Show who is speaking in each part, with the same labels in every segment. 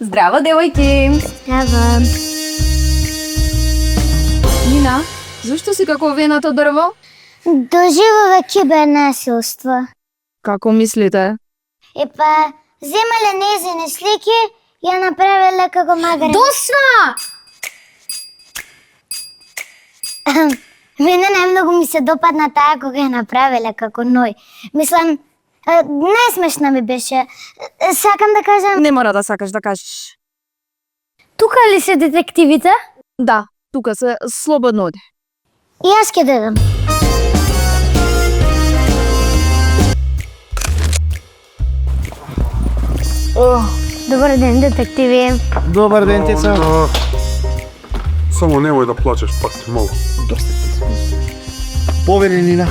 Speaker 1: Здраво, девојки!
Speaker 2: Здраво.
Speaker 1: Нина, зашто си како овеното дрво?
Speaker 2: Доживува кибернасилство.
Speaker 1: Како мислите?
Speaker 2: Земале незини слики и ја направиле како магаре.
Speaker 1: Досна!
Speaker 2: Мене најмногу ми се допадна таа кога ја направиле како ној. Мислам, најсмешна ми беше. Сакам да кажам...
Speaker 1: Не мора да сакаш да кажеш.
Speaker 2: Тука ли се детективите?
Speaker 1: Да, тука се, слободно оди.
Speaker 2: И јас ќе дадам. Добар ден, детективи.
Speaker 3: Добар ден, Теца.
Speaker 4: Само немој да плачеш пак, малку.
Speaker 3: Доста. Повели, Нина.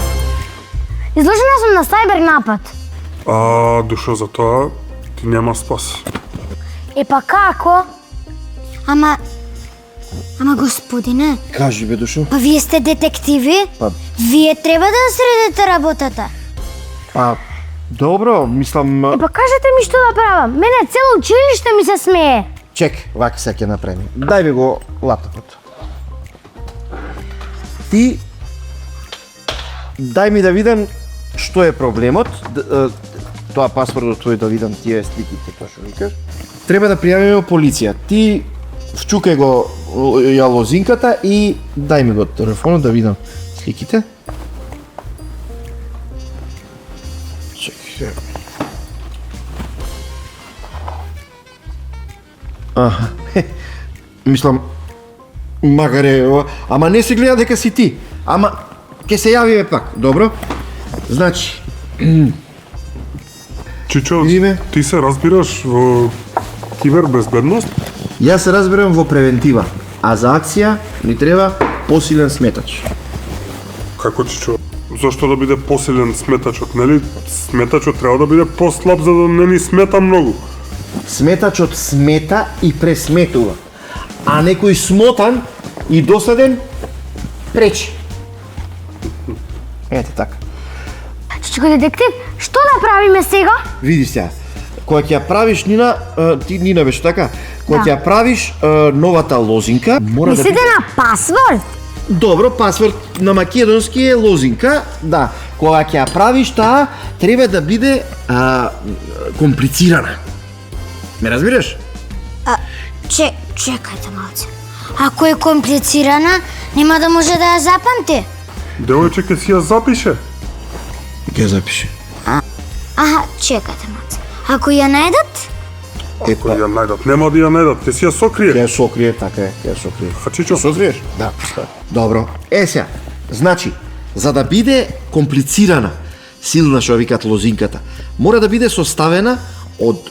Speaker 2: Изложена сум на сајбер напад.
Speaker 4: Душо за тоа, ти нема спас.
Speaker 2: Како? Ама господине,
Speaker 3: Кажи бе, Душо.
Speaker 2: вие сте детективи?
Speaker 3: Па-
Speaker 2: Вие треба да средите работата.
Speaker 3: Добро, мислам...
Speaker 2: Кажете ми што да правам. Мене цело училиште ми се смее.
Speaker 3: Чек, вака се ќе направим. Дај ми го лаптопот. Ти... Дај ми да видам што е проблемот. Тоа пасвордот твој да видам тие сликите, тоа што викаш. Треба да пријавиме полиција. Ти вчукај го ја лозинката и дај ми го телефонот да видам сликите. Чекай. Мислам, магаре, ама не се гледа дека си ти. Ама, ќе се јавиме пак, добро? Значи...
Speaker 4: Чичо,
Speaker 3: Видиме.
Speaker 4: ти се разбираш во кибербезбедност?
Speaker 3: Јас се разбирам во превентива, а за акција ни треба посилен сметач.
Speaker 4: Како Чичо? Зошто да биде посилен сметачот, нели? Сметачот треба да биде послаб за да не ни смета многу.
Speaker 3: Сметачот смета и пресметува, а некој смотан и досаден пречи. Ете така.
Speaker 2: Чичко детектив, што да правиме сега?
Speaker 3: Види сега, кога ќе ја правиш, Нина, ти Нина беше така, кога ќе ја правиш новата лозинка, мора да
Speaker 2: Мислите на пасворд?
Speaker 3: Добро, пасворд на македонски е лозинка, да. Кога ќе ја правиш таа, треба да биде комплицирана. Ме разбираш?
Speaker 2: Чекајте малце. Ако е комплицирана, нема да може да ја запамти.
Speaker 4: Девојче ќе си ја запише.
Speaker 3: Ќе запише.
Speaker 2: Чекајте малце. Ако ја најдат,
Speaker 4: Ако ја најдат, нема да ја најдат, ќе си ја сокрие.
Speaker 3: Ќе ја сокрие, така е, ќе ја сокрие.
Speaker 4: А Чичо,
Speaker 3: Сокриеш? Да. Добро. Сега, значи, за да биде комплицирана, силна што викаат лозинката, мора да биде составена од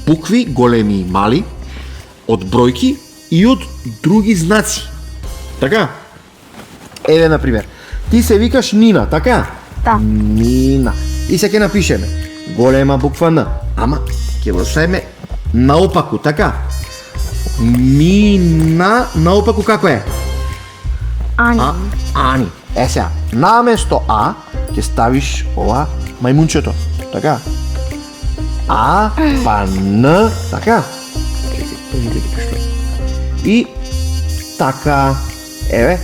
Speaker 3: букви големи и мали, од бројки и од други знаци. Така? Еве, например, ти се викаш Нина, така?
Speaker 2: Да.
Speaker 3: Нина. И се ќе напишеме голема буква Н, ама ќе го ставиме наопаку, така? Нина, наопаку како е?
Speaker 2: Ани.
Speaker 3: Ани. Сега, наместо А ќе ставиш ова мајмунчето, така? А, па Н, така? И така, еве,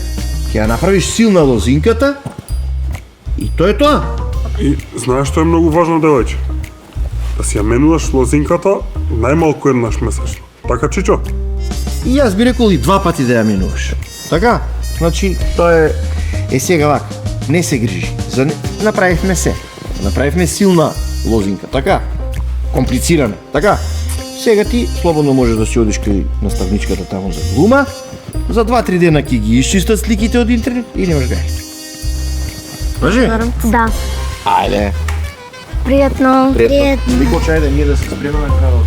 Speaker 3: ќе ја направиш силна лозинката и тоа е тоа.
Speaker 4: и знаеш што е многу важно, девојче? Да си ја менуваш лозинката најмалку еднаш месечно. Така, Чичо?
Speaker 3: И јас би рекол и 2 пати да ја минуваш. Така? Значи, тоа е сега вака. Не се грижи. Направивме се. Направивме силна лозинка, така? Комплицирана, така? Сега ти слободно можеш да си одиш кај наставничката таму за глума, за 2-3 дена ќе ги исчистат сликите од интернет и немаш гај. Може?
Speaker 2: Да.
Speaker 3: Ајде.
Speaker 2: Пријатно.
Speaker 3: Пријатно. Вико чај да ние да се спремаме право.